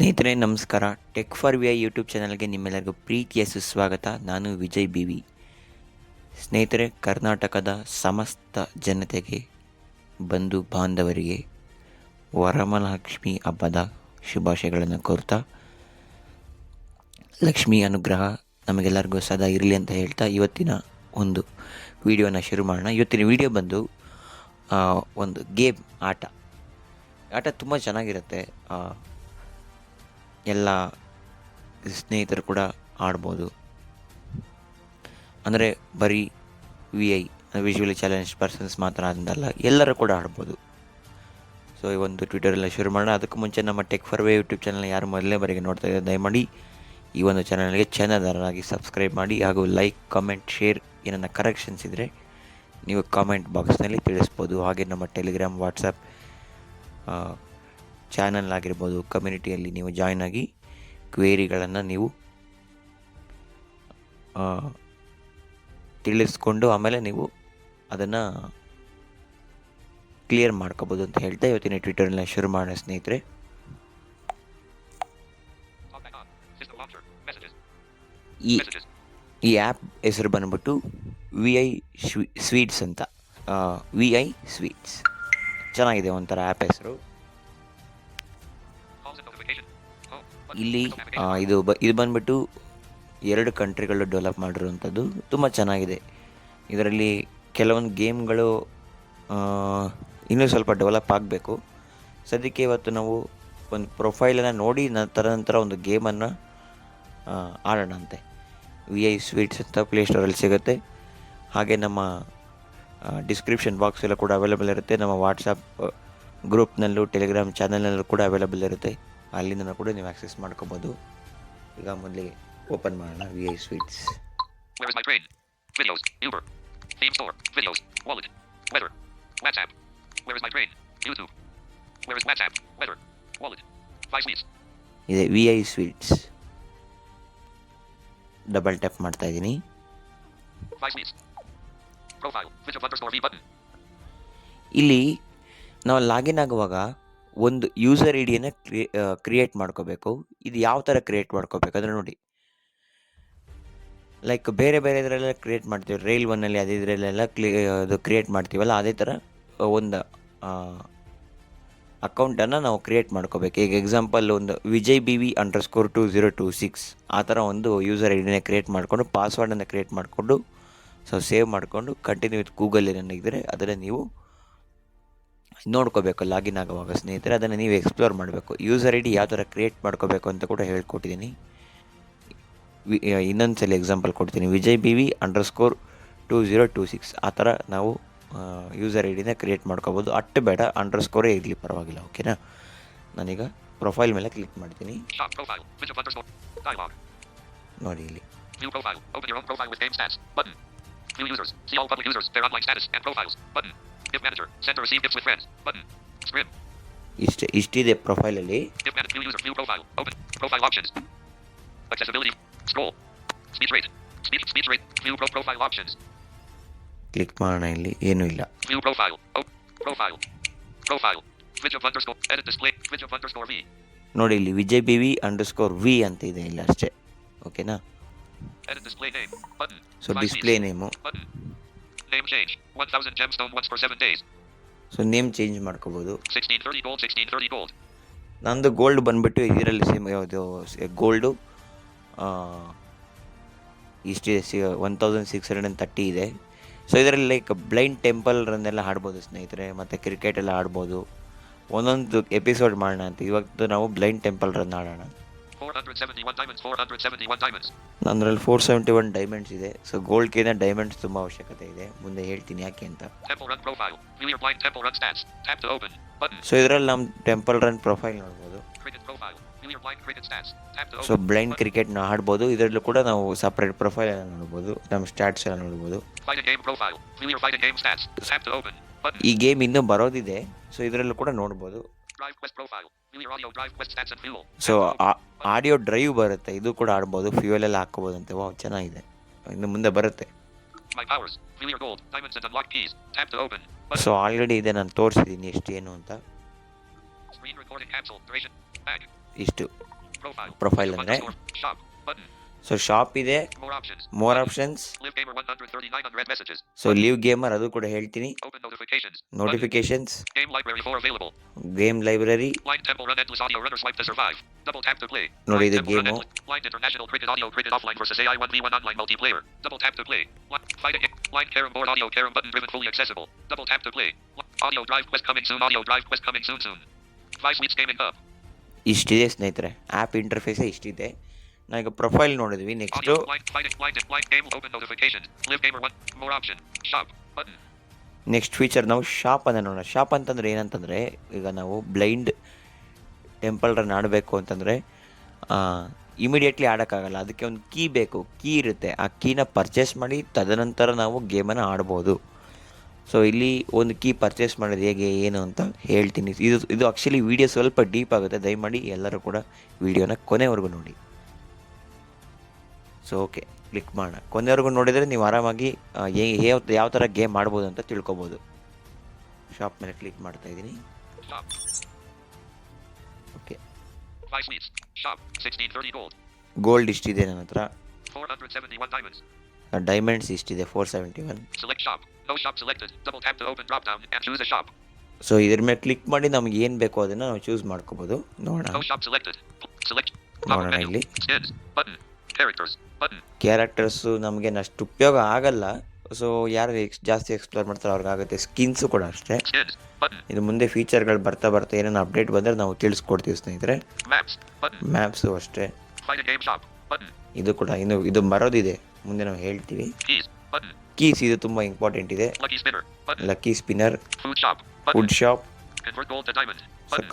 ಸ್ನೇಹಿತರೆ ನಮಸ್ಕಾರ. Tech for V I YouTube ಚಾನಲ್ಗೆ ನಿಮ್ಮೆಲ್ಲರಿಗೂ ಪ್ರೀತಿಯ ಸುಸ್ವಾಗತ. ನಾನು ವಿಜಯ್ ಬಿ ವಿ. ಸ್ನೇಹಿತರೆ, ಕರ್ನಾಟಕದ ಸಮಸ್ತ ಜನತೆಗೆ, ಬಂಧು ಬಾಂಧವರಿಗೆ ವರಮಹಾಲಕ್ಷ್ಮಿ ಹಬ್ಬದ ಶುಭಾಶಯಗಳನ್ನು ಕೋರ್ತಾ, ಲಕ್ಷ್ಮಿ ಅನುಗ್ರಹ ನಮಗೆಲ್ಲರಿಗೂ ಸದಾ ಇರಲಿ ಅಂತ ಹೇಳ್ತಾ ಇವತ್ತಿನ ಒಂದು ವಿಡಿಯೋನ ಶುರು ಮಾಡೋಣ. ಇವತ್ತಿನ ವಿಡಿಯೋ ಬಂದು ಒಂದು ಗೇಮ್ ಆಟ ತುಂಬ ಚೆನ್ನಾಗಿರುತ್ತೆ. ಎಲ್ಲ ಸ್ನೇಹಿತರು ಕೂಡ ಆಡ್ಬೋದು. ಅಂದರೆ ಬರೀ V I visually challenge persons ಮಾತ್ರ ಅಂತಲ್ಲ, ಎಲ್ಲರೂ ಕೂಡ ಆಡ್ಬೋದು. ಸೊ ಈ ಒಂದು ಟ್ವಿಟರೆಲ್ಲ ಶುರು ಮಾಡೋಣ. ಅದಕ್ಕೂ ಮುಂಚೆ ನಮ್ಮ ಟೆಕ್ ಫಾರ್ ವಿ ಯೂಟ್ಯೂಬ್ ಚಾನಲ್ನ ಯಾರು ಮೊದಲನೇ ಬಾರಿಗೆ ನೋಡ್ತಾ ಇದ್ದಾರೆ, ದಯಮಾಡಿ ಈ ಒಂದು ಚಾನಲ್ಗೆ ಚಂದಾದಾರರಾಗಿ ಸಬ್ಸ್ಕ್ರೈಬ್ ಮಾಡಿ, ಹಾಗೂ ಲೈಕ್, ಕಾಮೆಂಟ್, ಶೇರ್ ಏನನ್ನ ಕರೆಕ್ಷನ್ಸ್ ಇದ್ದರೆ ನೀವು ಕಾಮೆಂಟ್ ಬಾಕ್ಸ್ನಲ್ಲಿ ತಿಳಿಸ್ಬೋದು. ಹಾಗೆ ನಮ್ಮ ಟೆಲಿಗ್ರಾಮ್, ವಾಟ್ಸಪ್ ಚಾನಲ್ ಆಗಿರ್ಬೋದು, ಕಮ್ಯುನಿಟಿಯಲ್ಲಿ ನೀವು ಜಾಯ್ನ್ ಆಗಿ ಕ್ವೇರಿಗಳನ್ನು ನೀವು ತಿಳಿಸ್ಕೊಂಡು ಆಮೇಲೆ ನೀವು ಅದನ್ನು ಕ್ಲಿಯರ್ ಮಾಡ್ಕೋಬೋದು ಅಂತ ಹೇಳ್ತಾ ಇವತ್ತಿನ ಟ್ವಿಟರ್ನ ಶುರು ಮಾಡೋಣ ಸ್ನೇಹಿತರೆ. ಈ ಆ್ಯಪ್ ಹೆಸರು ಬಂದ್ಬಿಟ್ಟು ವಿ ಐ ಸ್ವೀಟ್ಸ್ ಅಂತ. ವಿ ಐ ಸ್ವೀಟ್ಸ್ ಚೆನ್ನಾಗಿದೆ ಒಂಥರ ಆ್ಯಪ್ ಹೆಸರು. ಇಲ್ಲಿ ಇದು ಬಂದ್ಬಿಟ್ಟು 2 ಕಂಟ್ರಿಗಳು ಡೆವಲಪ್ ಮಾಡಿರುವಂಥದ್ದು. ತುಂಬ ಚೆನ್ನಾಗಿದೆ. ಇದರಲ್ಲಿ ಕೆಲವೊಂದು ಗೇಮ್ಗಳು ಇನ್ನೂ ಸ್ವಲ್ಪ ಡೆವಲಪ್ ಆಗಬೇಕು. ಸದ್ಯಕ್ಕೆ ಇವತ್ತು ನಾವು ಒಂದು ಪ್ರೊಫೈಲನ್ನು ನೋಡಿ ನಂತರ ಒಂದು ಗೇಮನ್ನು ಆಡೋಣ ಅಂತೆ. ವಿ ಐ ಸ್ವೀಟ್ಸ್ ಅಂತ ಪ್ಲೇಸ್ಟೋರಲ್ಲಿ ಸಿಗುತ್ತೆ. ಹಾಗೆ ನಮ್ಮ ಡಿಸ್ಕ್ರಿಪ್ಷನ್ ಬಾಕ್ಸೆಲ್ಲ ಕೂಡ ಅವೈಲೇಬಲ್ ಇರುತ್ತೆ. ನಮ್ಮ ವಾಟ್ಸಪ್ ಗ್ರೂಪ್ನಲ್ಲೂ ಟೆಲಿಗ್ರಾಮ್ ಚಾನಲ್ನಲ್ಲೂ ಕೂಡ ಅವೈಲೇಬಲ್ ಇರುತ್ತೆ. ಅಲ್ಲಿಂದ ಕೂಡ ನೀವು ಆಕ್ಸೆಸ್ ಮಾಡ್ಕೋಬೋದು. ಈಗ ಮೊದಲಿಗೆ ಓಪನ್ ಮಾಡೋಣ ವಿ ಐ ಸ್ವೀಟ್ಸ್. ಇದೆ V I sweets. Double tap ಮಾಡ್ತಾ ಇದ್ದೀನಿ. ಇಲ್ಲಿ ನಾವು ಲಾಗಿನ್ ಆಗುವಾಗ ಒಂದು ಯೂಸರ್ ಐ ಡಿಯನ್ನು ಕ್ರಿಯೇಟ್ ಮಾಡ್ಕೋಬೇಕು. ಇದು ಯಾವ ಥರ ಕ್ರಿಯೇಟ್ ಮಾಡ್ಕೋಬೇಕಂದ್ರೆ ನೋಡಿ, ಲೈಕ್ ಬೇರೆ ಇದರೆಲ್ಲ ಕ್ರಿಯೇಟ್ ಮಾಡ್ತೀವಿ. ರೈಲ್ ಒನ್ನಲ್ಲಿ ಅದೇ ಇದರಲ್ಲೆಲ್ಲ ಅದು ಕ್ರಿಯೇಟ್ ಮಾಡ್ತೀವಲ್ಲ, ಅದೇ ಥರ ಒಂದು ಅಕೌಂಟನ್ನು ನಾವು ಕ್ರಿಯೇಟ್ ಮಾಡ್ಕೋಬೇಕು. ಈಗ ಎಕ್ಸಾಂಪಲ್ ಒಂದು ವಿಜಯ್ ಬಿ ವಿ _2026 ಆ ಥರ ಒಂದು ಯೂಸರ್ ಐ ಡಿನ ಕ್ರಿಯೇಟ್ ಮಾಡಿಕೊಂಡು, ಪಾಸ್ವರ್ಡನ್ನು ಕ್ರಿಯೇಟ್ ಮಾಡಿಕೊಂಡು, ಸೊ ಸೇವ್ ಮಾಡಿಕೊಂಡು ಕಂಟಿನ್ಯೂ ವಿತ್ ಗೂಗಲ್ ಏನಿದ್ರೆ ಅದನ್ನು ನೀವು ನೋಡ್ಕೋಬೇಕು ಲಾಗಿನ್ ಆಗುವಾಗ ಸ್ನೇಹಿತರೆ. ಅದನ್ನು ನೀವು ಎಕ್ಸ್ಪ್ಲೋರ್ ಮಾಡಬೇಕು. ಯೂಸರ್ ಐ ಡಿ ಯಾವ ಥರ ಕ್ರಿಯೇಟ್ ಮಾಡ್ಕೋಬೇಕು ಅಂತ ಕೂಡ ಹೇಳ್ಕೊಟ್ಟಿದ್ದೀನಿ. ಇನ್ನೊಂದು ಸಲ ಎಕ್ಸಾಂಪಲ್ ಕೊಡ್ತೀನಿ. ವಿಜಯ್ ಬಿ ವಿ _2026 ಆ ಥರ ನಾವು ಯೂಸರ್ ಐ ಡಿನ ಕ್ರಿಯೇಟ್ ಮಾಡ್ಕೋಬೋದು. ಅಟ್ಟು ಬೇಡ, ಅಂಡರ್ಸ್ಕೋರೇ ಇರಲಿ, ಪರವಾಗಿಲ್ಲ. ಓಕೆನಾ? ನಾನೀಗ ಪ್ರೊಫೈಲ್ ಮೇಲೆ ಕ್ಲಿಕ್ ಮಾಡ್ತೀನಿ. ನೋಡಿ ಇಲ್ಲಿ ಇಷ್ಟಿದೆ ಪ್ರೊಫೈಲಲ್ಲಿ. ಕ್ಲಿಕ್ ಮಾಡೋಣ. ಇಲ್ಲಿ ಏನೂ ಇಲ್ಲ. ನೋಡಿ ಇಲ್ಲಿ ವಿಜಯ್ ಬಿ ವಿ _V ಅಂತ ಇದೆ, ಇಲ್ಲ ಅಷ್ಟೇ. ಓಕೆನಾ? So display name, so name change ಮಾಡ್ಕೋಬೋದು. ನಂದು ಗೋಲ್ಡ್ ಬಂದುಬಿಟ್ಟು ಇದರಲ್ಲಿ ಸೇಮ್ ಯಾವುದು ಗೋಲ್ಡು ಇಷ್ಟಿದೆ, 1630 ಇದೆ. ಸೊ ಇದರಲ್ಲಿ ಲೈಕ್ ಬ್ಲೈಂಡ್ ಟೆಂಪಲ್ ರನ್ನೆಲ್ಲ ಆಡ್ಬೋದು ಸ್ನೇಹಿತರೆ, ಮತ್ತು ಕ್ರಿಕೆಟ್ ಎಲ್ಲ ಆಡ್ಬೋದು. ಒಂದೊಂದು ಎಪಿಸೋಡ್ ಮಾಡೋಣ ಅಂತ. ಇವತ್ತು ನಾವು ಬ್ಲೈಂಡ್ ಟೆಂಪಲ್ ರನ್ ಆಡೋಣ. ನನ್ನಲ್ಲಿ 471 ಡೈಮಂಡ್ಸ್ ಇದೆ. ಸೊ ಗೋಲ್ಡ್ಗಿಂತ ಡೈಮಂಡ್ಸ್ ತುಂಬ ಅವಶ್ಯಕತೆ ಇದೆ, ಮುಂದೆ ಹೇಳ್ತೀನಿ ಯಾಕೆ ಅಂತ. ಸೊ ಇದರಲ್ಲಿ ನಮ್ಮ ಟೆಂಪಲ್ ರನ್ ಪ್ರೊಫೈಲ್ ನೋಡ್ಬೋದು. ಸೊ ಬ್ಲೈಂಡ್ ಕ್ರಿಕೆಟ್ನ ಆಡ್ಬೋದು. ಇದರಲ್ಲೂ ಕೂಡ ನಾವು ಸಪ್ರೇಟ್ ಪ್ರೊಫೈಲ್ ಎಲ್ಲ ನೋಡ್ಬೋದು, ನಮ್ಮ ಸ್ಟ್ಯಾಟ್ಸ್ ಎಲ್ಲ ನೋಡ್ಬೋದು. ಈ ಗೇಮ್ ಇನ್ನೂ ಬರೋದಿದೆ, ಸೊ ಇದರಲ್ಲೂ ಕೂಡ ನೋಡ್ಬೋದು. ಸೊ ಆಡಿಯೋ ಡ್ರೈವ್ ಬರುತ್ತೆ, ಇದು ಕೂಡ ಆಡ್ಬೋದು, ಫ್ಯೂಯಲ್ ಎಲ್ಲ ಹಾಕೋಬೋದು ಅಂತೆ. ವಾವ್, ಚೆನ್ನಾಗಿದೆ. ಇನ್ನು ಮುಂದೆ ಬರುತ್ತೆ. ಸೊ ಆಲ್ರೆಡಿ ಇದೆ, ನಾನು ತೋರಿಸಿದ್ದೀನಿ ಎಷ್ಟು ಏನು ಅಂತ. ಇಷ್ಟು ಪ್ರೊಫೈಲ್ ಅಂದರೆ. ಸೊ ಶಾಪ್ ಇದೆ, more options, so leave gamer ಅದು ಕೂಡ ಹೇಳ್ತೀನಿ, ನೋಟಿಫಿಕೇಶನ್ಸ್, ಗೇಮ್ ಲೈಬ್ರರಿ ನೋಡಿ, ಇದು ಗೇಮು. ಇಷ್ಟಿದೆ ಸ್ನೇಹಿತರೆ, ಆ್ಯಪ್ ಇಂಟರ್ಫೇಸೇ ಇಷ್ಟಿದೆ. ನಾವೀಗ ಪ್ರೊಫೈಲ್ ನೋಡಿದ್ವಿ. ನೆಕ್ಸ್ಟ್ ಫೀಚರ್ ನಾವು ಶಾಪ್ ಅನ್ನು ನೋಡೋಣ. ಶಾಪ್ ಅಂತಂದರೆ ಏನಂತಂದರೆ, ಈಗ ನಾವು ಬ್ಲೈಂಡ್ ಟೆಂಪಲ್ ರನ್ ಆಡಬೇಕು ಅಂತಂದರೆ ಇಮಿಡಿಯೇಟ್ಲಿ ಆಡೋಕ್ಕಾಗಲ್ಲ. ಅದಕ್ಕೆ ಒಂದು ಕೀ ಬೇಕು, ಕೀ ಇರುತ್ತೆ. ಆ ಕೀನ ಪರ್ಚೇಸ್ ಮಾಡಿ ತದನಂತರ ನಾವು ಗೇಮನ್ನು ಆಡ್ಬೋದು. ಸೊ ಇಲ್ಲಿ ಒಂದು ಕೀ ಪರ್ಚೇಸ್ ಮಾಡೋದು ಹೇಗೆ ಏನು ಅಂತ ಹೇಳ್ತೀನಿ. ಇದು ಆ್ಯಕ್ಚುಲಿ ವಿಡಿಯೋ ಸ್ವಲ್ಪ ಡೀಪ್ ಆಗುತ್ತೆ, ದಯಮಾಡಿ ಎಲ್ಲರೂ ಕೂಡ ವಿಡಿಯೋನ ಕೊನೆವರೆಗೂ ನೋಡಿ. ಸೊ ಓಕೆ, ಕ್ಲಿಕ್ ಮಾಡೋಣ. ಕೊನೆವರೆಗೂ ನೋಡಿದರೆ ನೀವು ಆರಾಮಾಗಿ ಯಾವ ಥರ ಗೇಮ್ ಆಡ್ಬೋದು ಅಂತ ತಿಳ್ಕೊಬೋದು. ಶಾಪ್ ಮೇಲೆ ಕ್ಲಿಕ್ ಮಾಡ್ತಾ ಇದ್ದೀನಿ. ಓಕೆ, ಗೋಲ್ಡ್ ಇಷ್ಟಿದೆ ನನ್ನ ಹತ್ರ, ಡೈಮಂಡ್ಸ್ ಇಷ್ಟಿದೆ 471. ಸೊ ಇದ್ರ ಮೇಲೆ ಕ್ಲಿಕ್ ಮಾಡಿ ನಮ್ಗೆ ಏನು ಬೇಕೋ ಅದನ್ನು ನಾವು ಚೂಸ್ ಮಾಡ್ಕೋಬೋದು. ನೋಡೋಣ ಇಲ್ಲಿ ಕ್ಯಾರೆಕ್ಟರ್ಸು ನಮಗೆ ಅಷ್ಟು ಉಪಯೋಗ ಆಗಲ್ಲ. ಸೊ ಯಾರು ಜಾಸ್ತಿ ಎಕ್ಸ್ಪ್ಲೋರ್ ಮಾಡ್ತಾರೆ ಅವ್ರಿಗಾಗುತ್ತೆ. ಸ್ಕಿನ್ಸು ಕೂಡ ಅಷ್ಟೇ. ಇದು ಮುಂದೆ ಫೀಚರ್ಗಳು ಬರ್ತಾ ಏನೇನು ಅಪ್ಡೇಟ್ ಬಂದರೆ ನಾವು ತಿಳಿಸ್ಕೊಡ್ತೀವಿ ಸ್ನೇಹಿತರೆ. ಮ್ಯಾಪ್ಸು ಅಷ್ಟೇ. ಇದು ಕೂಡ ಇದು ಬರೋದಿದೆ, ಮುಂದೆ ನಾವು ಹೇಳ್ತೀವಿ. ಕೀಸ್ ಇದು ತುಂಬ ಇಂಪಾರ್ಟೆಂಟ್ ಇದೆ. Lucky spinner, food shop,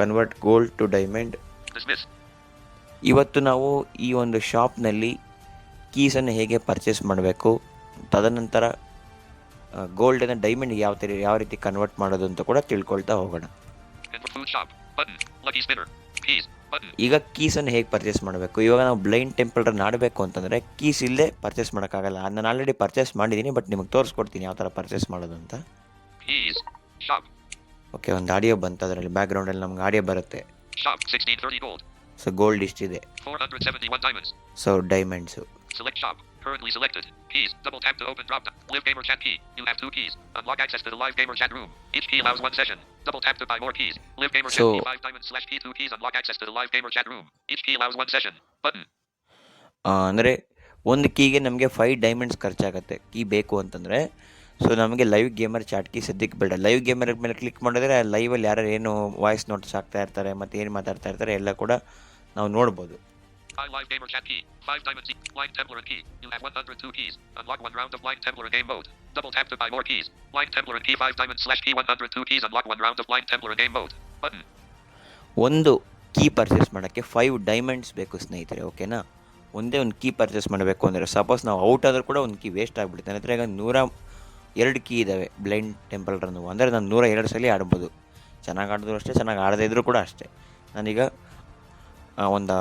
convert gold to diamond. ಇವತ್ತು ನಾವು ಈ ಒಂದು ಶಾಪ್ನಲ್ಲಿ ಕೀಸನ್ನು ಹೇಗೆ ಪರ್ಚೇಸ್ ಮಾಡಬೇಕು, ತದನಂತರ ಗೋಲ್ಡನ್ನು ಡೈಮಂಡ್ಗೆ ಯಾವ ರೀತಿ ಕನ್ವರ್ಟ್ ಮಾಡೋದು ಅಂತ ಕೂಡ ತಿಳ್ಕೊಳ್ತಾ ಹೋಗೋಣ. ಈಗ ಕೀಸನ್ನು ಹೇಗೆ ಪರ್ಚೇಸ್ ಮಾಡಬೇಕು. ಇವಾಗ ನಾವು ಬ್ಲೈಂಡ್ ಟೆಂಪಲ್ ರನ್ ಆಡಬೇಕು ಅಂತಂದರೆ ಕೀಸ್ ಇಲ್ಲದೆ ಪರ್ಚೇಸ್ ಮಾಡೋಕ್ಕಾಗಲ್ಲ. ನಾನು ಆಲ್ರೆಡಿ ಪರ್ಚೇಸ್ ಮಾಡಿದ್ದೀನಿ, ಬಟ್ ನಿಮಗೆ ತೋರಿಸ್ಕೊಡ್ತೀನಿ ಯಾವ ಥರ ಪರ್ಚೇಸ್ ಮಾಡೋದು ಅಂತ. ಓಕೆ, ಒಂದು ಆಡಿಯೋ ಬಂತು, ಅದರಲ್ಲಿ ಬ್ಯಾಕ್ಗ್ರೌಂಡಲ್ಲಿ ನಮ್ಗೆ ಆಡಿಯೋ ಬರುತ್ತೆ. ಸೊ ಗೋಲ್ಡ್ ಇಷ್ಟಿದೆ. So diamonds. Currently selected. Keys. Double tap to open drop down. Live gamer chat key. You have 2 keys. Unlock access to the live gamer chat room. Each key allows 1 session. Double tap to buy more keys. Live gamer chat key 5 diamonds / key 2 keys. Unlock access to the live gamer chat room. Each key allows 1 session. Button. ಅಂದರೆ ಒಂದು ಕೀಗೆ ನಮಗೆ 5 diamonds ಖರ್ಚಾಗುತ್ತೆ key ಬೇಕು ಅಂತಂದರೆ. So ನಮಗೆ live gamer chat key ಸದ್ಯಕ್ಕೆ ಬೇಡ. Live gamer ಮೇಲೆ ಕ್ಲಿಕ್ ಮಾಡಿದ್ರೆ ಲೈವಲ್ಲಿ ಯಾರು ಏನು ವಾಯ್ಸ್ ನೋಟ್ಸ್ ಹಾಕ್ತಾ ಇರ್ತಾರೆ ಮತ್ತು ಏನು ಮಾತಾಡ್ತಾ ಇರ್ತಾರೆ ಎಲ್ಲ ಕೂಡ ನಾವು ನೋಡ್ಬೋದು. Live gamer chat key. 5 diamonds. Blind Templar key. You have 102 keys. Unlock 1 round of Blind Templar game mode. Double tap to buy more keys. Blind Templar key 5 diamonds / key 102 keys. Unlock 1 round of Blind Templar game mode. Button. ಒಂದು key purchase ಮಾಡೋಕ್ಕೆ 5 diamonds ಬೇಕು ಸ್ನೇಹಿತರೆ. ಓಕೆನಾ? ಒಂದೇ ಒಂದು key purchase ಮಾಡಬೇಕು ಅಂದರೆ suppose ನಾವು ಔಟ್ ಆದರೂ ಕೂಡ ಒಂದು ಕೀ ವೇಸ್ಟ್ ಆಗಿಬಿಡುತ್ತೆ. ನನ್ನ ಹತ್ರ ಈಗ 102 ಕೀ ಇದ್ದಾವೆ ಬ್ಲೈಂಡ್ ಟೆಂಪಲ್ ರನ್ನು. ಅಂದರೆ ನಾನು 102 ಸಲ ಆಡ್ಬೋದು. ಚೆನ್ನಾಗಿ ಆಡಿದ್ರು ಅಷ್ಟೇ, ಚೆನ್ನಾಗಿ ಆಡದೇ ಇದ್ದರೂ ಕೂಡ ಅಷ್ಟೇ. ನಾನೀಗ ಒಂದು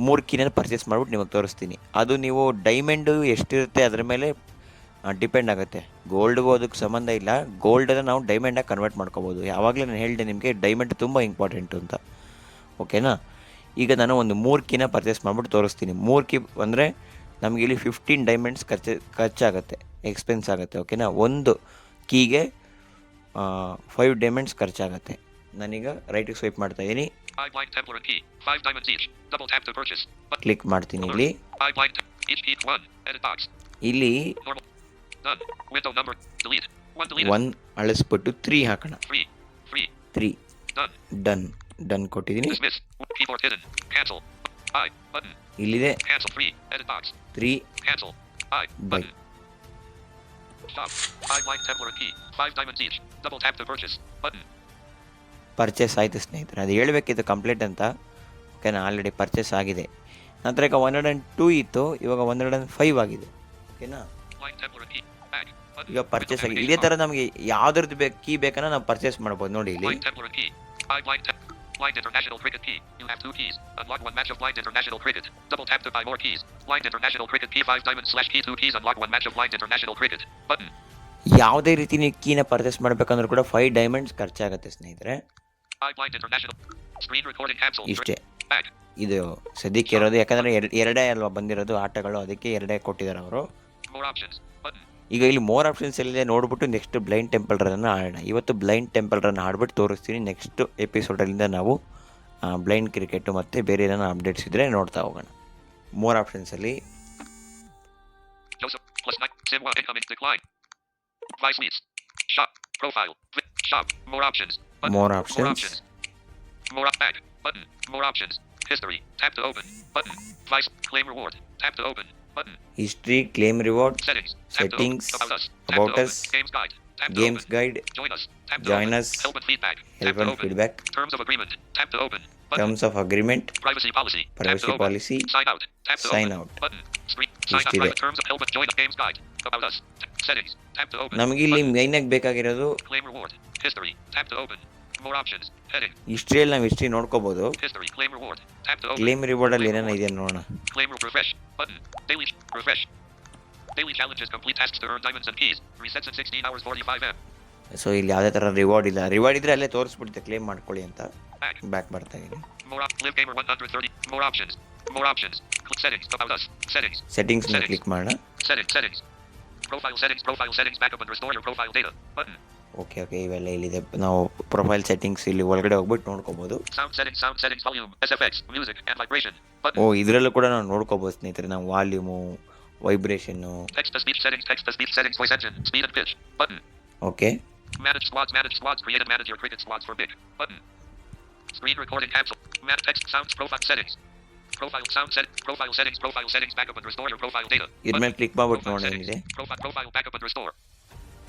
3 ಕೀನ ಪರ್ಚೇಸ್ ಮಾಡಿಬಿಟ್ಟು ನಿಮಗೆ ತೋರಿಸ್ತೀನಿ. ಅದು ನೀವು ಡೈಮಂಡು ಎಷ್ಟಿರುತ್ತೆ ಅದರ ಮೇಲೆ ಡಿಪೆಂಡ್ ಆಗುತ್ತೆ. ಗೋಲ್ಡ್ಗೂ ಅದಕ್ಕೆ ಸಂಬಂಧ ಇಲ್ಲ. ಗೋಲ್ಡನ್ನು ನಾವು ಡೈಮಂಡಾಗಿ ಕನ್ವರ್ಟ್ ಮಾಡ್ಕೋಬೋದು. ಯಾವಾಗಲೇ ನಾನು ಹೇಳಿದೆ ನಿಮಗೆ ಡೈಮಂಡ್ ತುಂಬ ಇಂಪಾರ್ಟೆಂಟು ಅಂತ. ಓಕೆನಾ? ಈಗ ನಾನು ಒಂದು 3 ಕೀನ ಪರ್ಚೇಸ್ ಮಾಡಿಬಿಟ್ಟು ತೋರಿಸ್ತೀನಿ. 3 ಕೀ ಅಂದರೆ ನಮಗೆ ಇಲ್ಲಿ 15 ಡೈಮಂಡ್ಸ್ ಖರ್ಚಾಗುತ್ತೆ, ಎಕ್ಸ್ಪೆನ್ಸ್ ಆಗುತ್ತೆ. ಓಕೆನಾ? ಒಂದು ಕೀಗೆ 5 ಡೈಮಂಡ್ಸ್ ಖರ್ಚಾಗುತ್ತೆ. ನಾನೀಗ ರೈಟಿಗೆ ಸ್ವೈಪ್ ಮಾಡ್ತಾ ಇದ್ದೀನಿ. ಕ್ಲಿಕ್ ಮಾಡ್ತೀನಿ. ಇಲ್ಲಿ 1 ಅಳಿಸ್ಬಿಟ್ಟು 3 ಹಾಕೋಣ. 3 ಡನ್ ಕೊಟ್ಟಿದ್ದೀನಿ. ಇಲ್ಲಿದೆ 3 ಬೈ. ಪರ್ಚೇಸ್ ಆಯಿತು ಸ್ನೇಹಿತರೆ. ಅದು ಹೇಳಬೇಕಿತ್ತು ಕಂಪ್ಲೀಟ್ ಅಂತ. ಓಕೆನಾ? ಆಲ್ರೆಡಿ ಪರ್ಚೇಸ್ ಆಗಿದೆ. ನಂತರ ಈಗ 102 ಇತ್ತು, ಇವಾಗ 105 ಆಗಿದೆ. ಓಕೆನಾ? ಈಗ ಪರ್ಚೇಸ್ ಆಗಿದೆ. ಇದೇ ಥರ ನಮಗೆ ಯಾವ್ದ್ರದ್ದು ಕೀ ಬೇಕನ್ನ ನಾವು ಪರ್ಚೇಸ್ ಮಾಡ್ಬೋದು. ನೋಡಿ ಇಲ್ಲಿ Blind International Cricket key. You have 2 keys. Unlock 1 match of Blind International Cricket. Double tap to buy more keys. Blind International Cricket key 5 diamonds / key 2 keys. Unlock 1 match of Blind International Cricket. Button. ಯಾವುದೇ ರೀತಿ ನೀವು ಕೀನ purchase ಮಾಡಬೇಕಂದ್ರೂ ಕೂಡ 5 diamonds ಖರ್ಚಾಗುತ್ತೆ ಸ್ನೇಹಿತರೆ. 5 blind international. Screen recording cancelled. ಇಷ್ಟೇ Back. ಇದು ಸದ್ಯಕ್ಕೆ ಇರೋದು, ಯಾಕಂದರೆ ಎರಡೇ ಅಲ್ವಾ ಬಂದಿರೋದು ಆಟಗಳು, ಅದಕ್ಕೆ ಎರಡೇ ಕೊಟ್ಟಿದ್ದಾರೆ ಅವರು. More options. Button. ಈಗ ಇಲ್ಲಿ ಮೋರ್ ಆಪ್ಷನ್ಸ್ ಎಲ್ಲಿದೆ ನೋಡ್ಬಿಟ್ಟು ನೆಕ್ಸ್ಟ್ ಬ್ಲೈಂಡ್ ಟೆಂಪಲ್ ರನ್ ಆಡೋಣ. ಇವತ್ತು ಬ್ಲೈಂಡ್ ಟೆಂಪಲ್ ರನ್ ಆಡ್ಬಿಟ್ಟು ತೋರಿಸ್ತೀನಿ. ನೆಕ್ಸ್ಟ್ ಎಪಿಸೋಡಲ್ಲಿಂದ ನಾವು ಬ್ಲೈಂಡ್ ಕ್ರಿಕೆಟು ಮತ್ತು ಬೇರೆ ಏನಾರ ಅಪ್ಡೇಟ್ಸ್ ಇದ್ದರೆ ನೋಡ್ತಾ ಹೋಗೋಣ. ಮೋರ್ ಆಪ್ಷನ್ಸಲ್ಲಿ Joseph plus 9. Sim 1 incoming decline. Vice leads. Shop. Profile. Shop. More options. Button. More More options. options. More back. Button. More options. History. Tap to open. Button. Vice. Claim reward. Tap to open. Button. History, claim reward, Settings. Tap Settings. to open. About us. Tap About to us. open. Games guide. Tap to games open. Guide, Join us. Tap to Join open. us. Help and feedback. Tap help to and open. Feedback, Terms of agreement. Tap to open. Button. Terms of agreement, Privacy policy. Tap to privacy open. Policy, Sign out. Tap to Sign open. out. Button. Screen. Sign out. ಇಷ್ಟಿದೆ. Private terms of help and join the games guide. About us. Settings. Tap to open. ನಮಗೆ ಇಲ್ಲಿ Button. ಮೇಯ್ನಾಗಿ ಬೇಕಾಗಿರೋದು Claim reward. History. Tap to open. More options. Heading. ಹಿಸ್ಟ್ರಿಯಲ್ಲಿ ನಾವು history ನೋಡ್ಕೋಬೋದು. History. Claim reward. Tap to open. Claim ರಿವಾರ್ಡಲ್ಲಿ ಏನೇನು ಇದೆ ನೋಡೋಣ. Claim refresh. Button. Daily. Refresh. Daily challenges. Complete tasks to earn diamonds and keys. Resets in 16 hours 45 m. So ಇಲ್ಲಿ ಯಾವುದೇ ಥರ reward ಇಲ್ಲ. ರಿವಾರ್ಡ್ ಇದ್ದರೆ ಅಲ್ಲೇ ತೋರಿಸ್ಬಿಡುತ್ತೆ ಕ್ಲೇಮ್ ಮಾಡ್ಕೊಳ್ಳಿ ಅಂತ. Back. ಬ್ಯಾಕ್ ಬರ್ತಾ ಇದ್ದೀನಿ. More live gamer 130. More options. More options. Click settings. About us. Settings. ಸೆಟ್ಟಿಂಗ್ಸ್ನ ಕ್ಲಿಕ್ ಮಾಡೋಣ. Settings. Settings. Profile settings. Profile settings. Backup and restore your profile data. Button. Okay ಇವೆಲ್ಲ ಇಲ್ಲಿದೆ. ನಾವು ಪ್ರೊಫೈಲ್ ಸೆಟ್ಟಿಂಗ್ಸ್ ಇಲ್ಲಿ ಒಳಗಡೆ ಹೋಗ್ಬಿಟ್ಟು ನೋಡ್ಕೋಬೋದು. Sound settings. Sound settings. Volume. SFX. Music and vibration. Button. ಇದರಲ್ಲೂ ಕೂಡ ನಾವು ನೋಡ್ಕೋಬೋದು ಸ್ನೇಹಿತರೆ. ನಾವು volume, vibration. Text to speech settings. Text to speech settings. Voice engine. Speed and pitch. Button. Okay Manage squads. Manage squads. Create and manage your cricket squads for big. Button. Screen recording cancel. Text sounds profile settings. Profile sound set. Profile settings. Profile settings. Backup and restore your profile data. ಇದ್ರ ಮೇಲೆ click ಮಾಡ್ಬಿಟ್ಟು Profile ನೋಡಿ settings. ಏನಿದೆ. Profile backup and restore.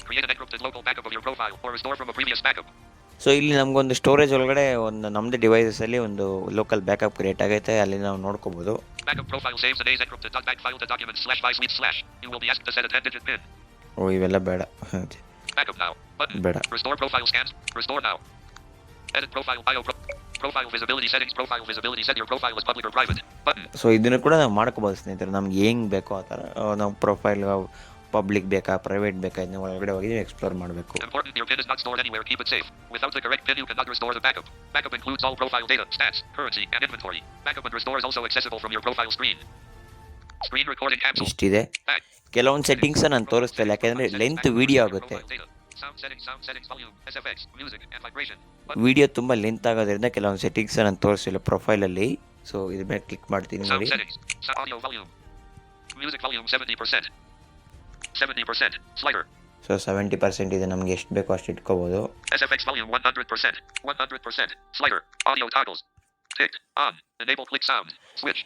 Create an encrypted local backup of your profile or restore from a previous backup. So ಇಲ್ಲಿ ನಮಗೊಂದು storage ಒಳಗಡೆ ಒಂದು ನಮ್ಮದೇ ಡಿವೈಸಲ್ಲಿ ಒಂದು ಲೋಕಲ್ ಬ್ಯಾಕಪ್ ಕ್ರಿಯೇಟ್ ಆಗೈತೆ, ಅಲ್ಲಿ ನಾವು ನೋಡ್ಕೋಬೋದು. Backup profile saves the day's encrypted .back file to document /by/. You will be asked to set a 10-digit PIN. ಇವೆಲ್ಲ ಬೇಡ. Backup now. Button. ಬೇಡ. Restore profile scans. Restore now. Edit profile bio. Profile visibility settings. Profile visibility set your profile as public or private. Button. So ಇದನ್ನು ಕೂಡ ನಾವು ಮಾಡ್ಕೋಬೋದು ಸ್ನೇಹಿತರೆ. ನಮ್ಗೆ ಹೆಂಗೆ ಬೇಕೋ ಆ ಥರ ನಾವು ಪ್ರೊಫೈಲ್ ಪಬ್ಲಿಕ್ ಬೇಕಾ ಪ್ರೈವೇಟ್ ಬೇಕಾ ಇದನ್ನ ಒಳಗಡೆ ಹೋಗಿ ಎಕ್ಸ್ಪ್ಲೋರ್ ಮಾಡಬೇಕು. Important, your PIN is not stored anywhere. Keep it safe. Without the correct PIN, you cannot restore the backup. Backup includes all profile data, stats, currency, and inventory. Backup and restore is also accessible from your profile screen. Screen recording cancel. ಇಷ್ಟಿದೆ. Back. ಕೆಲವೊಂದು settings ನಾನು ತೋರಿಸ್ತಾ ಇಲ್ಲ, ಯಾಕೆಂದರೆ length video ಆಗುತ್ತೆ. Sound settings, volume, SFX, music, and vibration. Video ತುಂಬ length ಆಗೋದ್ರಿಂದ ಕೆಲವೊಂದು settings ನಾನು ತೋರಿಸಿಲ್ಲ ಪ್ರೊಫೈಲಲ್ಲಿ. ಸೊ ಇದ್ರ ಮೇಲೆ ಕ್ಲಿಕ್ ಮಾಡ್ತೀನಿ Sound ನೋಡಿ. settings, audio volume, music volume 70%, 70%, slider. So 70% ಇದೆ, ನಮಗೆ ಎಷ್ಟು ಬೇಕೋ ಅಷ್ಟು ಇಟ್ಕೋಬೋದು. SFX volume 100%, 100%, slider, audio toggles, ticked, on, enable click sound, switch,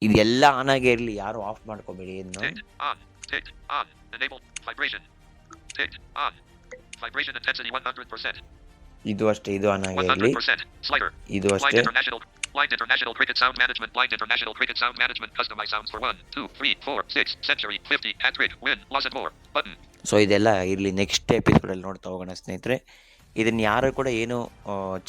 ಇದೆಲ್ಲ ಆನ್ ಆಗೇ ಇರಲಿ, ಯಾರು ಆಫ್ ಮಾಡ್ಕೋಬೇಡಿ ಇದನ್ನು. ticked, on, enable, vibration, ticked, on, vibration intensity 100%, ಇದು ಅಷ್ಟೇ, ಇದು ಆನ್ ಆಗೇ ಇರಲಿ. 100%, slider, ಇದು blind ಅಷ್ಟೇ. international cricket sound management, blind international cricket sound management, customize sounds for 1, 2, 3, 4, 6, century, 50, hat trick, win, loss and more, button. So ಇದೆಲ್ಲ ಇರಲಿ, next ಎಪಿಸೋಡಲ್ಲಿ ನೋಡ್ತಾ ಹೋಗೋಣ ಸ್ನೇಹಿತರೆ. ಇದನ್ನು ಯಾರು ಕೂಡ ಏನು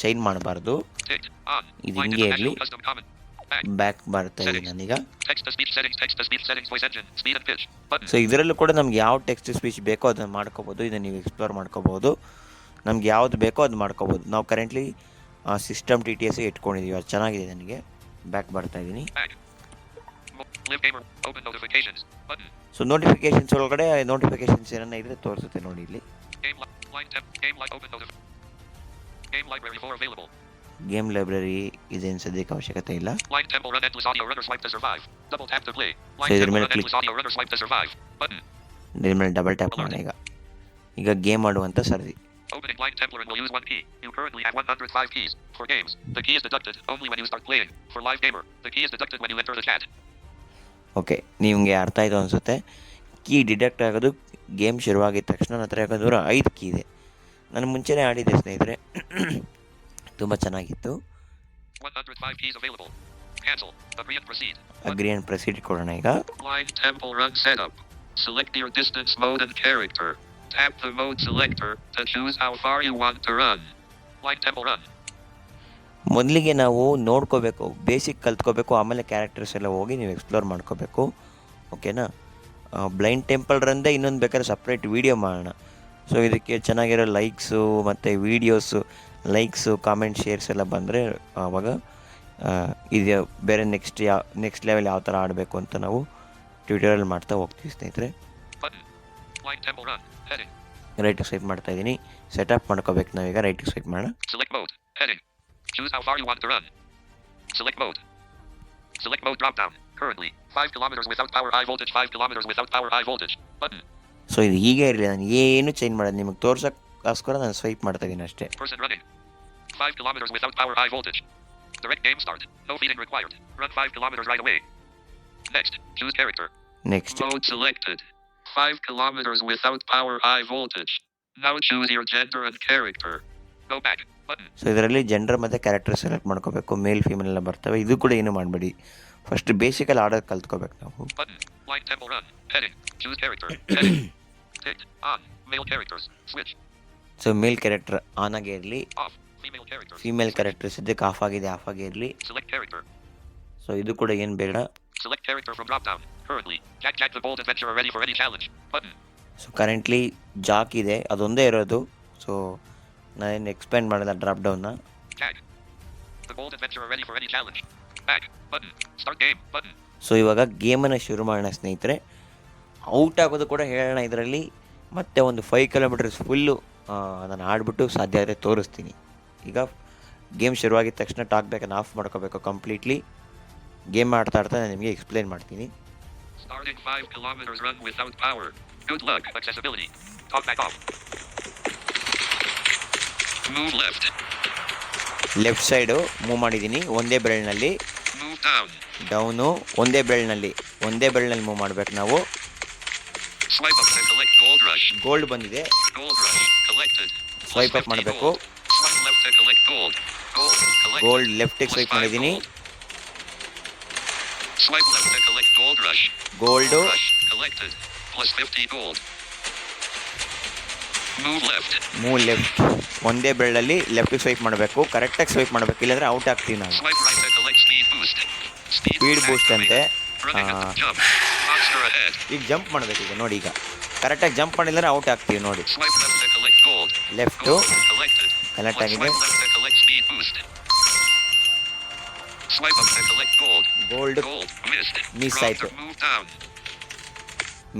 ಚೈನ್ ಮಾಡಬಾರ್ದು. Ticked, on, ಇದು blind ಹಿಂಗೆ ಇರಲಿ. international custom comment, back, back ಬರ್ತಾ ಇದ್ದೀನಿ ನಾನೀಗ. text to speech settings, voice engine, speed and pitch, button. So ಇದರಲ್ಲೂ ಕೂಡ ನಮ್ಗೆ ಯಾವ ಟೆಕ್ಸ್ಟ್ ಸ್ಪೀಚ್ ಬೇಕೋ ಅದನ್ನು ಮಾಡ್ಕೋಬೋದು. ಇದನ್ನು ನೀವು ಎಕ್ಸ್ಪ್ಲೋರ್ ಮಾಡ್ಕೋಬೋದು. ನಮ್ಗೆ ಯಾವ್ದು ಬೇಕೋ ಅದು ಮಾಡ್ಕೋಬೋದು. ನಾವು ಕರೆಂಟ್ಲಿ ಸಿಸ್ಟಮ್ TTS ಇಟ್ಕೊಂಡಿದ್ದೀವಿ, ಅದು ಚೆನ್ನಾಗಿದೆ. ನನಗೆ ಬ್ಯಾಕ್ ಬರ್ತಾ ಇದ್ದೀನಿ. Back. Live gamer, open notifications, button. So notifications ಒಳಗಡೆ ನೋಟಿಫಿಕೇಶನ್ಸ್ ಏನನ್ನ ಇದ್ರೆ ತೋರಿಸುತ್ತೆ ನೋಡಿ ಇಲ್ಲಿ. Game library 4 available. Game library ಇದೇನು ಸದ್ಯಕ್ಕೆ ಅವಶ್ಯಕತೆ ಇಲ್ಲ. Blind Temple Run endless audio runner swipe to survive. Double tap to play. Blind So, Temple iದ್ರ Run ಮೇಲೆ endless audio runner swipe to survive. Button. ಇದ್ರ ಮೇಲೆ ಡಬಲ್ ಟ್ಯಾಪ್ ಮಾಡೋಣ. ಈಗ game ಆಡುವಂಥ ಸರ್ದಿ. Opening Blind Templar and will use one key. You currently have 105 keys. For games, the key is deducted only when you start playing. For live gamer, the key is deducted when you enter the chat. Okay, ನಿಮಗೆ ಅರ್ಥ ಆಯಿತು ಅನಿಸುತ್ತೆ. Key deduct ಆಗೋದು game ಶುರುವಾಗಿದ್ದ ತಕ್ಷಣ ನನ್ನ ಹತ್ರ ಯಾಕಂದ್ರೆ 5 key ಇದೆ. ನಾನು ಮುಂಚೆನೇ ಆಡಿದ್ದೆ ಸ್ನೇಹಿತರೆ, ತುಂಬ ಚೆನ್ನಾಗಿತ್ತು. 105 keys available. Cancel. Agree and proceed. Agri and proceed ಕೊಡೋಣ ಈಗ. Blind Temple Run setup. Select your distance mode and character. Tap the mode selector to choose how far you want to run. Blind Temple Run. ಮೊದಲಿಗೆ ನಾವು ನೋಡ್ಕೋಬೇಕು, basic ಕಲ್ತ್ಕೋಬೇಕು, ಆಮೇಲೆ characters ಎಲ್ಲ ಹೋಗಿ ನೀವು explore ಮಾಡ್ಕೋಬೇಕು. ಓಕೆನಾ? ಬ್ಲೈಂಡ್ ಟೆಂಪಲ್ ರನ್ದೇ ಇನ್ನೊಂದು ಬೇಕಾದ್ರೆ ಸಪ್ರೇಟ್ ವೀಡಿಯೋ ಮಾಡೋಣ. ಸೊ ಇದಕ್ಕೆ ಚೆನ್ನಾಗಿರೋ ಲೈಕ್ಸು ಮತ್ತು ವೀಡಿಯೋಸು ಲೈಕ್ಸು ಕಾಮೆಂಟ್ ಶೇರ್ಸ್ ಎಲ್ಲ ಬಂದರೆ ಆವಾಗ ಇದು ಬೇರೆ ನೆಕ್ಸ್ಟ್ ಲೆವೆಲ್ ಯಾವ ಥರ ಆಡಬೇಕು ಅಂತ ನಾವು ಟ್ಯೂಟೋರಿಯಲ್ ಮಾಡ್ತಾ ಹೋಗ್ತೀವಿ ಸ್ನೇಹಿತರೆ. ರೈಟಿಗೆ ಸ್ವೈಪ್ ಮಾಡ್ತಾ ಇದ್ದೀನಿ. ಸೆಟಪ್ ಮಾಡ್ಕೋಬೇಕು ನಾವೀಗ. ರೈಟಿಗೆ ಸ್ವೈಪ್ ಮಾಡೋಣ. Select mode drop down. Currently 5 kilometers without power high voltage, 5 kilometers without power high voltage. Button. So ಇದು ಹೀಗೆ ಇರಲಿ, ನಾನು ಏನು ಚೇಂಜ್ ಮಾಡೋದು ನಿಮಗೆ ತೋರ್ಸೋಕ್ಕೋಸ್ಕರ ನಾನು ಸ್ವೈಪ್ ಮಾಡ್ತಾ ಇದ್ದೀನಿ ಅಷ್ಟೇ. Person running 5 kilometers without power high voltage. Direct game start. No feeding required. Run 5 kilometers right away. Next, choose character. Next. Mode selected. 5 kilometers without power high voltage. Now choose your gender and character. Go back. Button. So ಇದರಲ್ಲಿ gender ಮತ್ತು character select ಮಾಡ್ಕೋಬೇಕು. ಮೇಲ್ female ಎಲ್ಲ ಬರ್ತವೆ. ಇದು ಕೂಡ ಏನು ಮಾಡಬೇಡಿ. First basically ಆಡೋದು ಕಲ್ತ್ಕೋಬೇಕು ನಾವು. Button. Light tempo run. Heading. Choose character. Heading. Ticked. On. Male characters. Switch. So mail character on ಆಗೇ ಇರಲಿ. Off. Female characters. Female character ಸದ್ಯಕ್ಕೆ ಆಫ್ ಆಗಿದೆ, ಆಫ್ ಆಗೇ ಇರಲಿ. Select character. ಸೊ ಇದು ಕೂಡ ಏನು ಬೇಡ. Select character from drop down. Currently, Jack the Bold Adventurer ready for any challenge. Button. So currently Jack ಇದೆ, ಅದೊಂದೇ ಇರೋದು. ಸೊ ನಾನೇನು ಎಕ್ಸ್ಪ್ಯಾಂಡ್ ಮಾಡಿಲ್ಲ drop ಡೌನ್ನ. Jack the Bold Adventurer ready for any challenge. Back. Button. Start game. Button. So ಇವಾಗ ಗೇಮನ್ನು ಶುರು ಮಾಡೋಣ ಸ್ನೇಹಿತರೆ. Out ಆಗೋದು ಕೂಡ ಹೇಳೋಣ ಇದರಲ್ಲಿ. ಮತ್ತೆ ಒಂದು 5 ಕಿಲೋಮೀಟರ್ಸ್ ಫುಲ್ಲು ನಾನು ಆಡ್ಬಿಟ್ಟು ಸಾಧ್ಯ ಆದರೆ ತೋರಿಸ್ತೀನಿ. ಈಗ ಗೇಮ್ ಶುರುವಾಗಿದ್ದ ತಕ್ಷಣ ಟಾಕ್ ಬೇಕನ್ನು ಆಫ್ ಮಾಡ್ಕೋಬೇಕು ಕಂಪ್ಲೀಟ್ಲಿ. ಗೇಮ್ ಆಡ್ತಾ ನಾನು ನಿಮಗೆ ಎಕ್ಸ್ಪ್ಲೇನ್ ಮಾಡ್ತೀನಿ. Starting 5 kilometers run without power. Good luck. Accessibility. Talk back off. Move left. Left side move ಮಾಡಿದ್ದೀನಿ ಒಂದೇ ಬೆರಳಿನಲ್ಲಿ. Move down. ಡೌನು ಒಂದೇ ಬೆರಳಿನಲ್ಲಿ ಮೂವ್ ಮಾಡಬೇಕು ನಾವು. Swipe up to collect Gold Rush. Gold ಬಂದಿದೆ. Gold Rush collected. Swipe up ಮಾಡಬೇಕು. Swipe left to collect gold. Gold collected. Gold ಲೆಫ್ಟಿಗೆ swipe ಮಾಡಿದ್ದೀನಿ. Swipe left to collect Gold Rush. Gold Rush collected. Plus 50 gold. Move left. Move left. ಒಂದೇ ಬೆರಳಲ್ಲಿ ಲೆಫ್ಟಿಗೆ swipe ಮಾಡಬೇಕು. ಕರೆಕ್ಟಾಗಿ swipe ಮಾಡಬೇಕು, ಇಲ್ಲಾಂದರೆ out ಆಗ್ತೀವಿ ನಾವು. Swipe right to collect speed boost. Speed boost ಅಂತೆ. Running at the jump. Monster ahead. ಈಗ ಜಂಪ್ ಮಾಡಬೇಕು. ಈಗ ನೋಡಿ, ಈಗ ಕರೆಕ್ಟಾಗಿ ಜಂಪ್ ಮಾಡಿದ್ರೆ ಔಟ್ ಆಗ್ತೀವಿ ನೋಡಿ. Swipe left to collect gold. Left Gold collected. Connect Plus ಆಗಿದೆ. swipe left to collect speed boost. Swipe up to collect gold. Gold Gold missed. Miss Drop ಆಯ್ತು. to move down.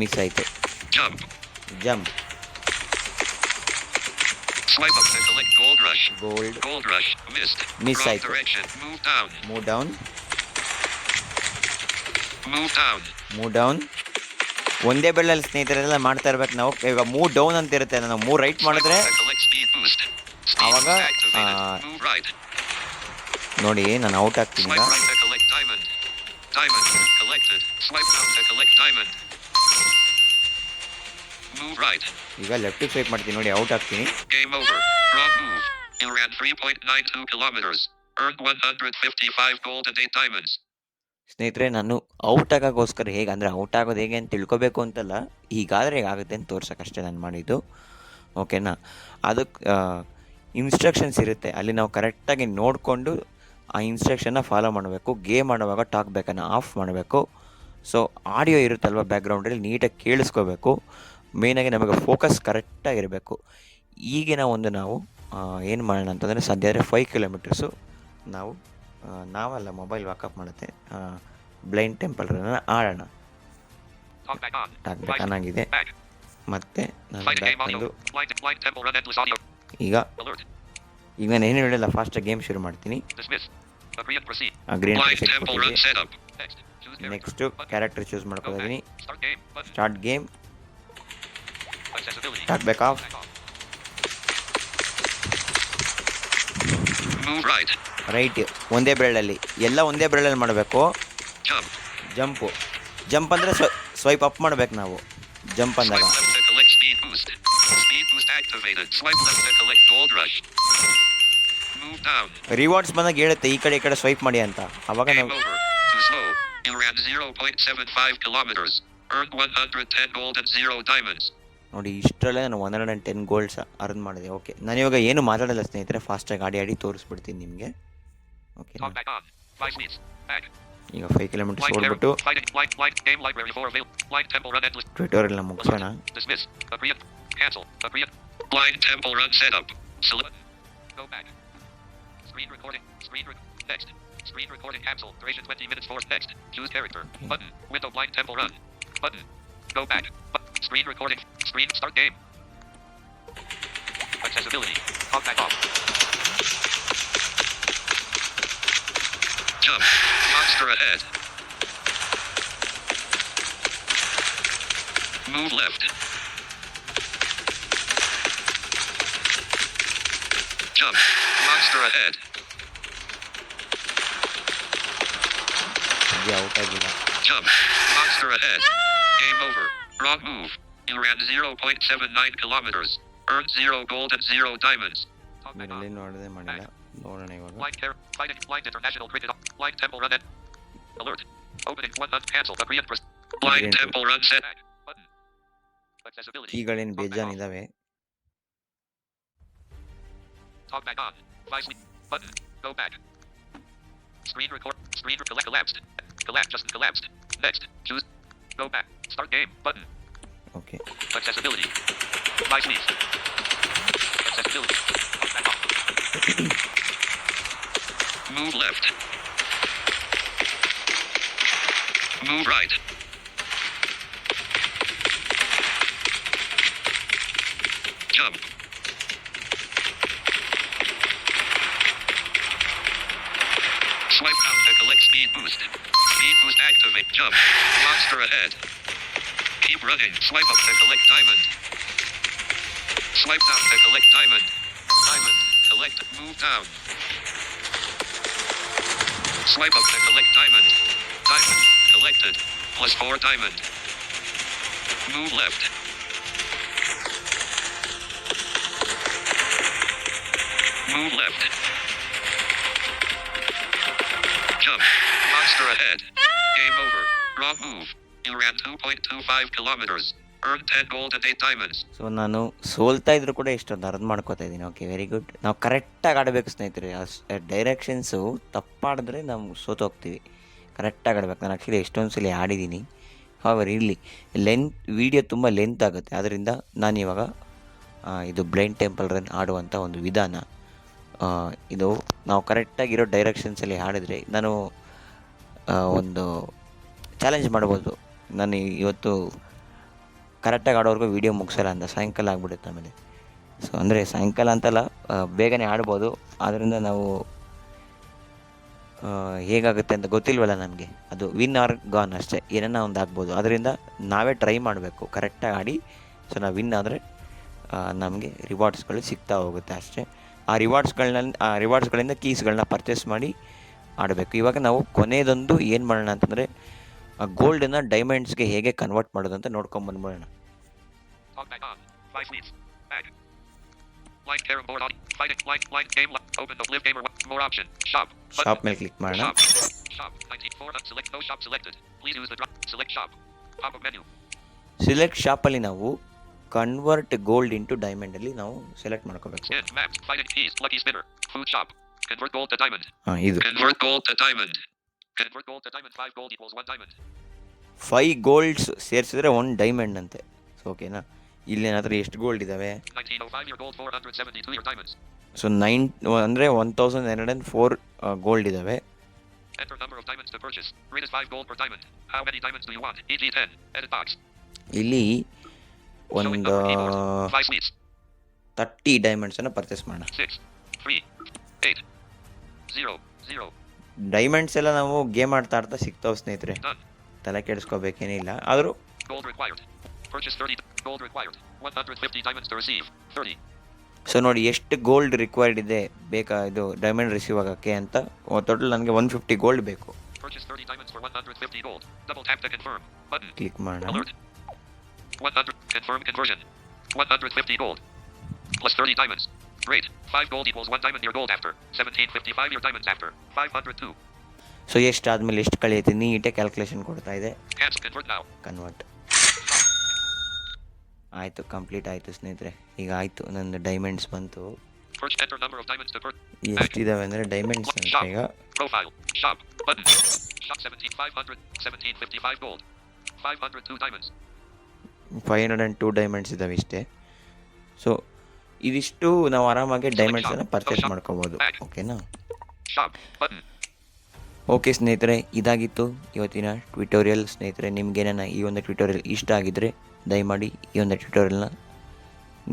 ಮಿಸ್ ಆಯಿತು. Jump. Jump. Swipe up to collect Gold Rush. Gold Gold Rush missed. Miss Wrong ಆಯ್ತು. direction. Move down. Move down. Move down. Move down. ಒಂದೇ ಬೆರಳಲ್ಲಿ ಸ್ನೇಹಿತರೆಲ್ಲ ಮಾಡ್ತಾ ಇರ್ಬೇಕು ನಾವು. ಈಗ move down ಅಂತ ಇರುತ್ತೆ, ನಾವು ಮೂವ್ ರೈಟ್ ಮಾಡಿದ್ರೆ Swipe up to collect speed boost. Speed ಆವಾಗ boost activated. Move right. ನೋಡಿ ನಾನು ಔಟ್ ಆಗ್ತೀನಿ ಈಗ. Swipe right to collect diamond. Diamond collected. Swipe down to collect diamond. Move right. ಈಗ ಲೆಫ್ಟಿಗೆ ಸ್ವೈಪ್ ಮಾಡ್ತೀನಿ ನೋಡಿ, ಔಟ್ ಆಗ್ತೀನಿ. Game over. Wrong move. You ran 3.92 kilometers. Earned 155 gold and 8 diamonds. ಸ್ನೇಹಿತರೆ, ನಾನು ಔಟ್ ಆಗೋಕ್ಕೋಸ್ಕರ ಹೇಗೆ ಅಂದರೆ ಔಟ್ ಆಗೋದು ಹೇಗೆ ಅಂತ ತಿಳ್ಕೊಬೇಕು ಅಂತಲ್ಲ, ಹೀಗಾದರೆ ಹೇಗಾಗುತ್ತೆ ಅಂತ ತೋರ್ಸೋಕ್ಕಷ್ಟೇ ನಾನು ಮಾಡಿದ್ದು. ಓಕೆನಾ? ಅದಕ್ಕೆ ಇನ್ಸ್ಟ್ರಕ್ಷನ್ಸ್ ಇರುತ್ತೆ, ಅಲ್ಲಿ ನಾವು ಕರೆಕ್ಟಾಗಿ ನೋಡಿಕೊಂಡು ಆ ಇನ್ಸ್ಟ್ರಕ್ಷನ್ನ ಫಾಲೋ ಮಾಡಬೇಕು. ಗೇಮ್ ಆಡುವಾಗ ಟಾಕ್ ಬೇಕನ್ನು ಆಫ್ ಮಾಡಬೇಕು. ಸೊ ಆಡಿಯೋ ಇರುತ್ತಲ್ವ ಬ್ಯಾಕ್ಗ್ರೌಂಡಲ್ಲಿ ನೀಟಾಗಿ ಕೇಳಿಸ್ಕೋಬೇಕು. ಮೇಯ್ನಾಗಿ ನಮಗೆ ಫೋಕಸ್ ಕರೆಕ್ಟಾಗಿರಬೇಕು. ಈಗಿನ ಒಂದು ನಾವು ಏನು ಮಾಡೋಣ ಅಂತಂದರೆ ಸದ್ಯ ಆದರೆ 5 ಕಿಲೋಮೀಟರ್ಸು ನಾವಲ್ಲ ಮೊಬೈಲ್ ವಾಕಪ್ ಮಾಡುತ್ತೆ. ಬ್ಲೈಂಡ್ ಟೆಂಪಲ್ ರನ್ನ ಆಡೋಣ. ಟಾಕ್ ಬ್ಯಾಕ್ ಆನ್ ಆಗಿದೆ. ಮತ್ತು ನಾನು ಬ್ಯಾಕ್ ಬಂದು ಈಗ ನಾನು ಏನು ಹೇಳಿಲ್ಲ, ಫಾಸ್ಟಾಗಿ ಗೇಮ್ ಶುರು ಮಾಡ್ತೀನಿ. ಗ್ರೀನ್ ನೆಕ್ಸ್ಟು ಕ್ಯಾರೆಕ್ಟರ್ ಚೂಸ್ ಮಾಡ್ಕೊಂಡಿದ್ದೀನಿ. Start game. Talk back of. Right ಒಂದೇ ಬೆರಳಲ್ಲಿ, ಎಲ್ಲ ಒಂದೇ ಬೆರಳಲ್ಲಿ ಮಾಡಬೇಕು. ಜಂಪ್ ಅಂದರೆ ಸ್ವೈಪ್ ಅಪ್ ಮಾಡ್ಬೇಕು ನಾವು ಜಂಪ್ ಅಂದಾಗ. ರಿವಾರ್ಡ್ಸ್ ಬಂದಾಗ ಹೇಳುತ್ತೆ ಈ ಕಡೆ ಸ್ವೈಪ್ ಮಾಡಿ ಅಂತ. ಅವಾಗ ನಾವು ನೋಡಿ ಇಷ್ಟರಲ್ಲೇ ನಾನು 110 ಗೋಲ್ಡ್ಸ್ ಅರ್ನ್ ಮಾಡಿದೆ. ಓಕೆ, ನಾನು ಇವಾಗ ಏನು ಮಾತಾಡಲ್ಲ ಸ್ನೇಹಿತರೆ, ಫಾಸ್ಟಾಗಿ ಆಡಿ ತೋರಿಸ್ಬಿಡ್ತೀನಿ ನಿಮಗೆ. ಓಕೆ, ಈಗ 5 ಕಿಲೋಮೀಟರ್ಸ್ ಓಡ್ಬಿಟ್ಟು ಟ್ವಿಟೋರಿಯಲ್ನ ಮುಗಿಸೋಣ. Blind temple run setup. Select. Go back. Screen recording. Text. Screen recording cancel. Duration 20 minutes for text. Choose character. Okay. Button. Window blind temple run. Button. Go back. Screen recording. Screen start game. Accessibility. Talk back off. Jump. Monster ahead. Move left. Jump. Monster ahead. ಇದು out ಆಗಿಲ್ಲ. Jump. Monster ahead. Game over. Wrong move. You ran 0.79 kilometers. Earned 0 gold and 0 diamonds. ಇದರಲ್ಲಿ ನೋಡದೆ ಮಾಡಿಲ್ಲ. ನೋಡೋಣ ಇವಾಗ. Blind International Cricket. Blind Temple Run. Alert. Opening 1 cancel the pre-and Blind Temple Run set. Button. Accessibility. ಕೀಗಳೇನು ಬೇಜಾನಿದಾವೆ. Talk back on. Button. Go back. Screen record. Screen collapsed. Just collapsed. Next. Choose. Go back. Start game. Button. Okay. Accessibility. Device needs. Accessibility. Talk back on. Move left. Move right. Jump. Swipe down to collect speed boost. Speed boost activate. Jump. Monster ahead. Keep running. Swipe up to collect diamond. Swipe down to collect diamond. Diamond. Collect. Move down. Swipe up to collect diamond. Diamond. Collected. Plus 4 diamond. Move left. Move left. Jump. Monster ahead. Game over. Wrong move. You ran 2.25 kilometers. Earned 10 gold and 8 diamonds. So ನಾನು ಸೋಲ್ತಾ ಇದ್ರು ಕೂಡ ಇಷ್ಟೊಂದು ಅರ್ಧ ಮಾಡ್ಕೋತಾ ಇದ್ದೀನಿ. Okay, very good. ನಾವು ಕರೆಕ್ಟಾಗಿ ಆಡಬೇಕು ಸ್ನೇಹಿತರೆ. ಡೈರೆಕ್ಷನ್ಸು ತಪ್ಪಾಡಿದ್ರೆ ನಾವು ಸೋತೋಗ್ತೀವಿ. ಕರೆಕ್ಟಾಗಿ ಆಡಬೇಕು. ನಾನು ಆ್ಯಕ್ಚುಲಿ ಎಷ್ಟೊಂದು ಸಲ ಆಡಿದ್ದೀನಿ. ಹಾಗಾದ್ರೆ ಇರಲಿ, ವಿಡಿಯೋ ತುಂಬ ಲೆಂತ್ ಆಗುತ್ತೆ. ಆದ್ದರಿಂದ ನಾನಿವಾಗ ಇದು ಬ್ಲೈಂಡ್ ಟೆಂಪಲ್ ರನ್ ಆಡುವಂಥ ಒಂದು ವಿಧಾನ. ಇದು ನಾವು ಕರೆಕ್ಟಾಗಿರೋ ಡೈರೆಕ್ಷನ್ಸಲ್ಲಿ ಆಡಿದ್ರೆ ನಾನು ಒಂದು ಚಾಲೆಂಜ್ ಮಾಡ್ಬೋದು. ನಾನು ಇವತ್ತು ಕರೆಕ್ಟಾಗಿ ಆಡೋವರೆಗೂ ವೀಡಿಯೋ ಮುಗಿಸಲ್ಲ ಅಂತ, ಸಾಯಂಕಾಲ ಆಗಿಬಿಡುತ್ತೆ ಆಮೇಲೆ. ಸೊ ಅಂದರೆ ಸಾಯಂಕಾಲ ಅಂತಲ್ಲ, ಬೇಗನೆ ಆಡ್ಬೋದು. ಆದ್ದರಿಂದ ನಾವು ಹೇಗಾಗುತ್ತೆ ಅಂತ ಗೊತ್ತಿಲ್ವಲ್ಲ ನಮಗೆ. ಅದು ವಿನ್ ಆರ್ ಗಾನ್ ಅಷ್ಟೇ, ಏನನ್ನ ಒಂದು ಆಗ್ಬೋದು. ಅದರಿಂದ ನಾವೇ ಟ್ರೈ ಮಾಡಬೇಕು ಕರೆಕ್ಟಾಗಿ ಆಡಿ. ಸೊ ನಾವು ವಿನ್ ಆದರೆ ನಮಗೆ ರಿವಾರ್ಡ್ಸ್ಗಳು ಸಿಗ್ತಾ ಹೋಗುತ್ತೆ ಅಷ್ಟೇ. ಆ ರಿವಾರ್ಡ್ಸ್ಗಳಿಂದ ಕೀಸ್ಗಳನ್ನ ಪರ್ಚೇಸ್ ಮಾಡಿ ಆಡಬೇಕು. ಇವಾಗ ನಾವು ಕೊನೆಯದೊಂದು ಏನು ಮಾಡೋಣ ಅಂತಂದರೆ, ಗೋಲ್ಡನ್ನು ಡೈಮಂಡ್ಸ್ಗೆ ಹೇಗೆ ಕನ್ವರ್ಟ್ ಮಾಡೋದು ಅಂತ ನೋಡ್ಕೊಂಬಂದ್ಬಿಡೋಣ. ಶಾಪ್ ಮೇಲೆ ಕ್ಲಿಕ್ ಮಾಡೋಣ. ಸಿಲೆಕ್ಟ್ ಶಾಪಲ್ಲಿ ನಾವು ಕನ್ವರ್ಟ್ ಗೋಲ್ಡ್ ಇಂಟು ಡೈಮಂಡಲ್ಲಿ ನಾವು ಸೆಲೆಕ್ಟ್ ಮಾಡ್ಕೋಬೇಕು. ಹಾಂ, ಇದು 5 ಗೋಲ್ಡ್ಸ್ ಸೇರಿಸಿದ್ರೆ 1 ಡೈಮಂಡ್ ಅಂತೆ. ಸೊ ಓಕೆನಾ, ಇಲ್ಲೇನಾದರೂ ಎಷ್ಟು ಗೋಲ್ಡ್ ಇದ್ದಾವೆ? ಸೊ 9 ಅಂದರೆ 1204 ಗೋಲ್ಡ್ ಇದ್ದಾವೆ. ಇಲ್ಲಿ ಒಂದು 30 ಡೈಮಂಡ್ಸನ್ನು ಪರ್ಚೇಸ್ ಮಾಡೋಣ. ಡೈಮಂಡ್ಸ್ ಎಲ್ಲ ನಾವು ಗೇಮ್ ಆಡ್ತಾ ಸಿಗ್ತಾವೆ ಸ್ನೇಹಿತರೆ, ತಲೆ ಕೆಡಿಸ್ಕೋಬೇಕೇನಿಲ್ಲ. ಆದರೂ ಸೊ ನೋಡಿ ಎಷ್ಟು ಗೋಲ್ಡ್ ರಿಕ್ವೈರ್ಡ್ ಇದೆ ಬೇಕಾ ಇದು ಡೈಮಂಡ್ ರಿಸೀವ್ ಆಗೋಕ್ಕೆ ಅಂತ. ಟೋಟಲ್ ನನಗೆ 150 ಗೋಲ್ಡ್ ಬೇಕು. ಕ್ಲಿಕ್ ಮಾಡೋಣ. 150 gold plus 30 diamonds. Great. 5 gold equals 1 diamond. Your gold after 1755. Your diamonds after 502. So ಎಷ್ಟಾದ್ಮೇಲೆ ಎಷ್ಟು ಕಳೆಯುತ್ತೆ ನೀಟಾಗಿ ಕ್ಯಾಲ್ಕುಲೇಷನ್ ಕೊಡ್ತಾ ಇದೆ. ಕನ್ವರ್ಟ್ ಆಯಿತು, ಕಂಪ್ಲೀಟ್ ಆಯಿತು ಸ್ನೇಹಿತರೆ. ಈಗ ಆಯಿತು, ನನ್ನ ಡೈಮಂಡ್ಸ್ ಬಂತು. ಎಷ್ಟಿದಾವೆ ಅಂದರೆ ಡೈಮಂಡ್ಸ್ ಅಂತ ಈಗ 502 ಡೈಮಂಡ್ಸ್ ಇದ್ದಾವೆ ಇಷ್ಟೇ. ಸೊ ಇದಿಷ್ಟು ನಾವು ಆರಾಮಾಗಿ ಡೈಮಂಡ್ಸನ್ನು ಪರ್ಚೇಸ್ ಮಾಡ್ಕೋಬೋದು. ಓಕೆನಾ? Shop. Button. ಓಕೆ ಸ್ನೇಹಿತರೆ, ಇದಾಗಿತ್ತು ಇವತ್ತಿನ ಟ್ಯುಟೋರಿಯಲ್. ಸ್ನೇಹಿತರೆ, ನಿಮಗೆ ನನ್ನ ಈ ಒಂದು ಟ್ಯುಟೋರಿಯಲ್ ಇಷ್ಟ ಆಗಿದ್ದರೆ ದಯಮಾಡಿ ಈ ಒಂದು ಟ್ಯುಟೋರಿಯಲ್ನ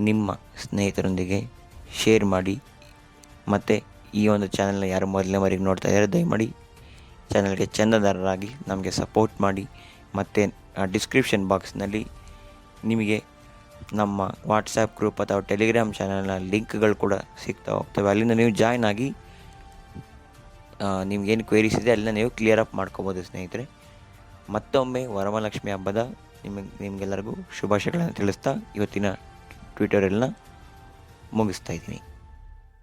ನಿಮ್ಮ ಸ್ನೇಹಿತರೊಂದಿಗೆ ಶೇರ್ ಮಾಡಿ. ಮತ್ತು ಈ ಒಂದು ಚಾನಲ್ನ ಯಾರು ಮೊದಲನೇ ಬಾರಿಗೆ ನೋಡ್ತಾ ಇದ್ದಾರೆ ದಯಮಾಡಿ ಚಾನಲ್ಗೆ ಚಂದಾದಾರರಾಗಿ ನಮಗೆ ಸಪೋರ್ಟ್ ಮಾಡಿ. ಮತ್ತು ಡಿಸ್ಕ್ರಿಪ್ಷನ್ ಬಾಕ್ಸ್ನಲ್ಲಿ ನಿಮಗೆ ನಮ್ಮ ವಾಟ್ಸಪ್ ಗ್ರೂಪ್ ಅಥವಾ ಟೆಲಿಗ್ರಾಮ್ ಚಾನಲ್ನ ಲಿಂಕ್ಗಳು ಕೂಡ ಸಿಗ್ತಾ ಹೋಗ್ತವೆ. ಅಲ್ಲಿಂದ ನೀವು ಜಾಯ್ನ್ ಆಗಿ ನಿಮಗೇನು ಕ್ವೇರೀಸ್ ಇದೆ ಅಲ್ಲಿಂದ ನೀವು ಕ್ಲಿಯರ್ ಅಪ್ ಮಾಡ್ಕೋಬೋದು ಸ್ನೇಹಿತರೆ. ಮತ್ತೊಮ್ಮೆ ವರಮಹಾಲಕ್ಷ್ಮಿ ಹಬ್ಬದ ನಿಮಗೆಲ್ಲರಿಗೂ ಶುಭಾಶಯಗಳನ್ನು ತಿಳಿಸ್ತಾ ಇವತ್ತಿನ ಟ್ಯುಟೋರಿಯಲ್ನ ಮುಗಿಸ್ತಾ ಇದ್ದೀನಿ.